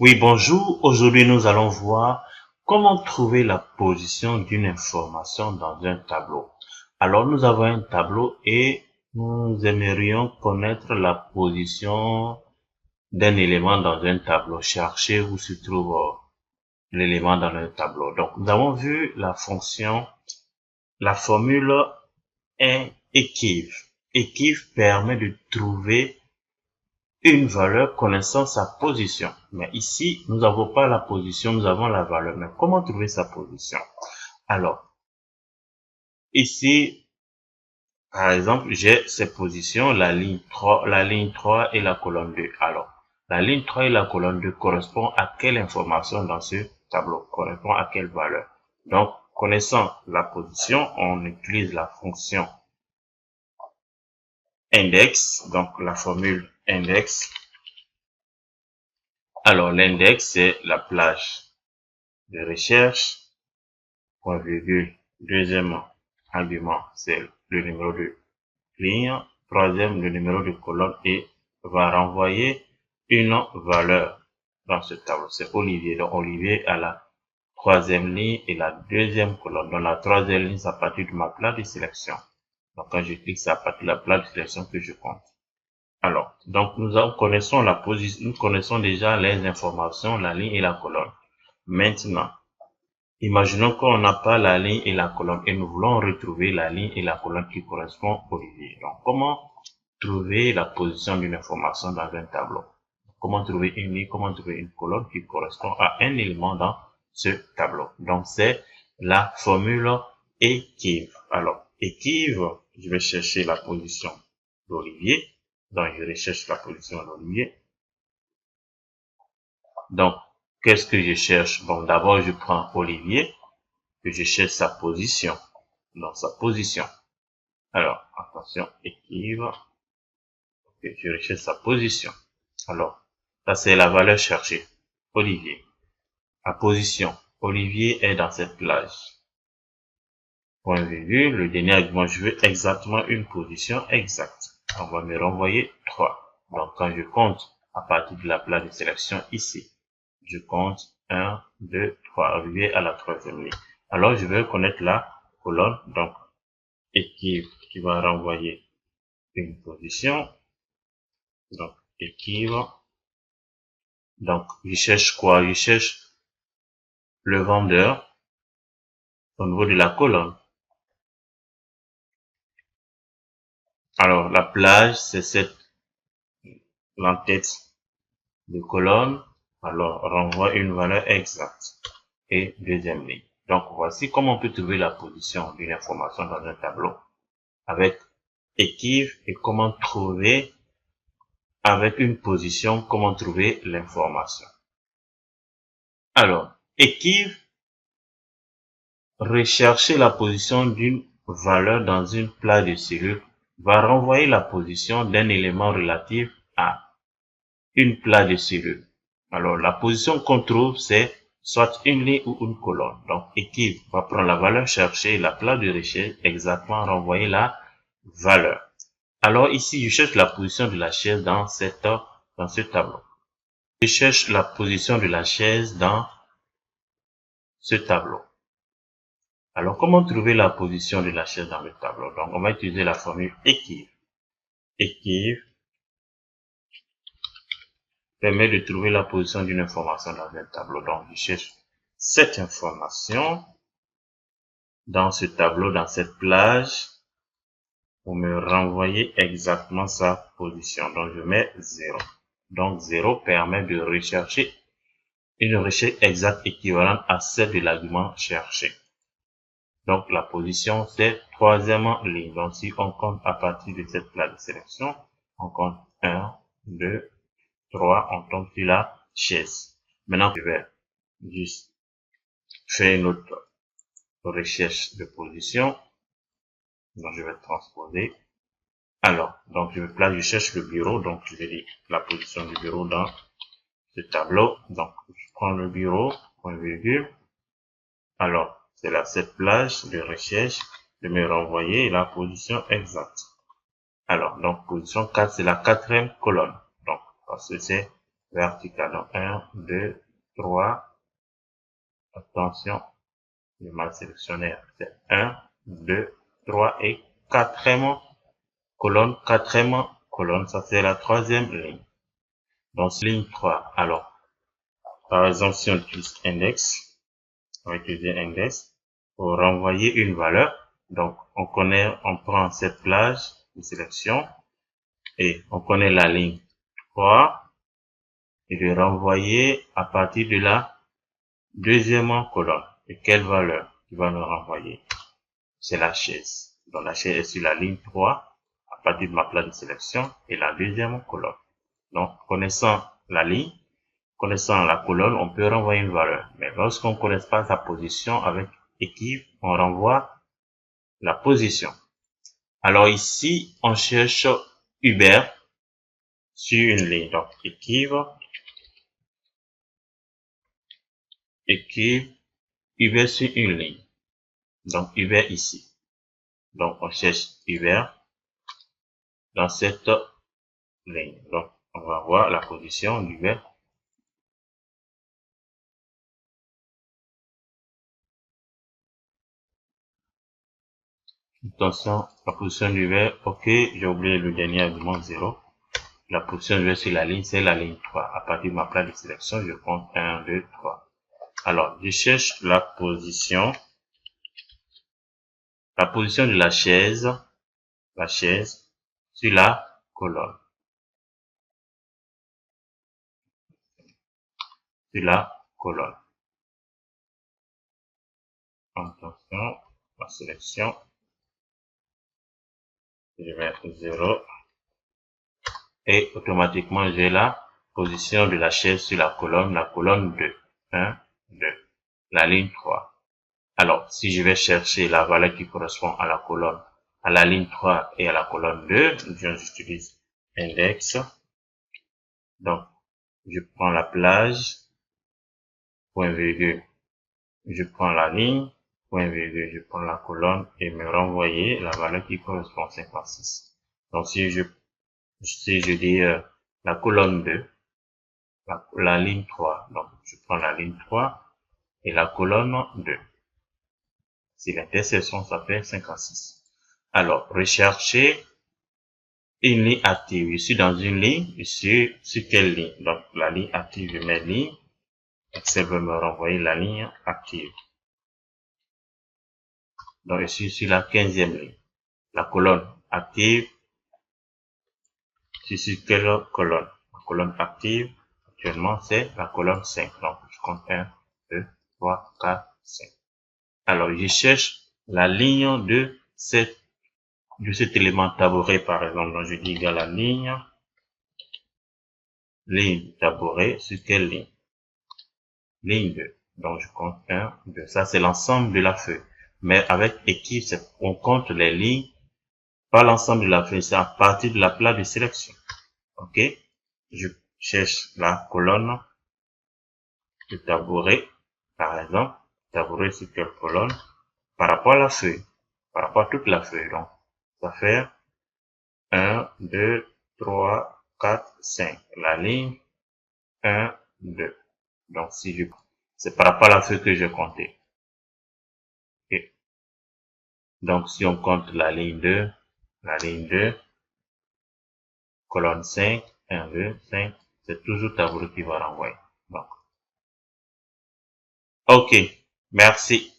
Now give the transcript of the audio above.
Oui, bonjour. Aujourd'hui, nous allons voir comment trouver la position d'une information dans un tableau. Alors, nous avons un tableau et nous aimerions connaître la position d'un élément dans un tableau. Chercher où se trouve l'élément dans un tableau. Donc, nous avons vu la formule est équive. Équive permet de trouver une valeur connaissant sa position. Mais ici, nous n'avons pas la position, nous avons la valeur. Mais comment trouver sa position? Alors, ici, par exemple, j'ai ces positions, la ligne 3 et la colonne 2. Alors, la ligne 3 et la colonne 2 correspondent à quelle information dans ce tableau? Correspond à quelle valeur? Donc, connaissant la position, on utilise la fonction index, donc la formule index. Alors, l'index, c'est la plage de recherche, point virgule. Deuxième argument, c'est le numéro de ligne. Troisième, le numéro de colonne et va renvoyer une valeur dans ce tableau. C'est Olivier. Donc, Olivier à la troisième ligne et la deuxième colonne. Dans la troisième ligne, c'est à partir de ma plage de sélection. Donc, quand je clique, c'est à partir de la plage de sélection que je compte. Alors, donc, nous connaissons la position, nous connaissons déjà les informations, la ligne et la colonne. Maintenant, imaginons qu'on n'a pas la ligne et la colonne et nous voulons retrouver la ligne et la colonne qui correspondent à Olivier. Donc, comment trouver la position d'une information dans un tableau? Comment trouver une ligne, comment trouver une colonne qui correspond à un élément dans ce tableau? Donc, c'est la formule équive. Alors, équive, je vais chercher la position d'Olivier. Donc, je recherche la position d'Olivier. Donc, qu'est-ce que je cherche? Bon, d'abord, je prends Olivier, que je cherche sa position. Dans sa position. Alors, attention, équive. Okay, je recherche sa position. Alors, ça c'est la valeur cherchée. Olivier. La position. Olivier est dans cette plage. Point virgule, le dernier argument, je veux exactement une position exacte. On va me renvoyer 3. Donc, quand je compte à partir de la plage de sélection ici, je compte 1, 2, 3, arrivé à la troisième ligne. Alors, je vais connaître la colonne, donc, équive qui va renvoyer une position. Donc, équive. Donc, je cherche quoi? Je cherche le vendeur au niveau de la colonne. Alors, la plage, c'est cette l'entête de colonne. Alors, renvoie une valeur exacte. Et deuxième ligne. Donc, voici comment on peut trouver la position d'une information dans un tableau avec équive et comment trouver avec une position, comment trouver l'information. Alors, équive, rechercher la position d'une valeur dans une plage de cellules va renvoyer la position d'un élément relatif à une plage de cellules. Alors, la position qu'on trouve, c'est soit une ligne ou une colonne. Donc, équive va prendre la valeur cherchée, la plage de recherche, exactement renvoyer la valeur. Alors, ici, je cherche la position de la chaise dans ce tableau. Je cherche la position de la chaise dans ce tableau. Alors, comment trouver la position de la chaise dans le tableau? Donc, on va utiliser la formule équive. Équive permet de trouver la position d'une information dans un tableau. Donc, je cherche cette information dans ce tableau, dans cette plage, pour me renvoyer exactement sa position. Donc, je mets 0. Donc, 0 permet de rechercher une recherche exacte équivalente à celle de l'argument cherché. Donc, la position, c'est troisième ligne. Donc, si on compte à partir de cette plage de sélection, on compte 1, 2, 3, on tombe sur la chaise. Maintenant, je vais juste faire une autre recherche de position. Donc, je vais transposer. Alors, donc, je cherche le bureau. Donc, je vais dire la position du bureau dans ce tableau. Donc, je prends le bureau, point virgule. Alors, c'est là, cette plage de recherche de me renvoyer la position exacte. Alors, donc, position 4, c'est la quatrième colonne. Donc, parce que c'est vertical. Donc 1, 2, 3. Attention, j'ai mal sélectionné. C'est 1, 2, 3 et quatrième colonne, quatrième colonne. Ça c'est la troisième ligne. Donc ligne 3. Alors, par exemple, si on utilise index, on va utiliser index pour renvoyer une valeur. Donc, on prend cette plage de sélection et on connaît la ligne 3 et de renvoyer à partir de la deuxième colonne. Et quelle valeur qui va nous renvoyer? C'est la chaise. Donc, la chaise est sur la ligne 3 à partir de ma plage de sélection et la deuxième colonne. Donc, connaissant la ligne, connaissant la colonne, on peut renvoyer une valeur. Mais lorsqu'on ne connaît pas sa position avec équipe, on renvoie la position. Alors ici, on cherche Uber sur une ligne. Donc, équipe, Uber sur une ligne. Donc, Uber ici. Donc, on cherche Uber dans cette ligne. Donc, on va voir la position d'Uber. Attention, la position d'Uber, ok, j'ai oublié le dernier argument 0. La position d'Uber sur la ligne, c'est la ligne 3. À partir de ma plage de sélection, je compte 1, 2, 3. Alors, je cherche la position de la chaise sur la colonne. Sur la colonne. Attention, la sélection. Je vais mettre 0. Et automatiquement, j'ai la position de la chaise sur la colonne 2. 1, 2. La ligne 3. Alors, si je vais chercher la valeur qui correspond à la colonne, à la ligne 3 et à la colonne 2, j'utilise index. Donc, je prends la plage, point virgule, je prends la ligne, point virgule, je prends la colonne et me renvoyer la valeur qui correspond à 56. Donc, si je dis la colonne 2, la ligne 3, donc je prends la ligne 3 et la colonne 2. Si l'intersection, ça fait 56. Alors, rechercher une ligne active. Je suis dans une ligne, je suis sur quelle ligne? Donc, la ligne active, je mets ligne. Excel va me renvoyer la ligne active. Donc, je suis sur la 15e ligne. La colonne active, je suis sur quelle colonne? La colonne active, actuellement, c'est la colonne 5. Donc, je compte 1, 2, 3, 4, 5. Alors, je cherche la ligne de cet élément tabouret, par exemple. Donc, je dis égal à ligne tabouret, sur quelle ligne? Ligne 2. Donc, je compte 1, 2. Ça, c'est l'ensemble de la feuille. Mais avec équipe, on compte les lignes, pas l'ensemble de la feuille, c'est à partir de la plage de sélection. OK? Je cherche la colonne de tabouret, par exemple. Tabouret sur quelle colonne? Par rapport à la feuille. Par rapport à toute la feuille. Donc, ça fait 1, 2, 3, 4, 5. La ligne 1, 2. Donc, si c'est par rapport à la feuille que je comptais. Okay. Donc, si on compte la ligne 2, colonne 5, 1, 2, 5, c'est toujours tabouret qui va renvoyer. Donc, OK. Merci.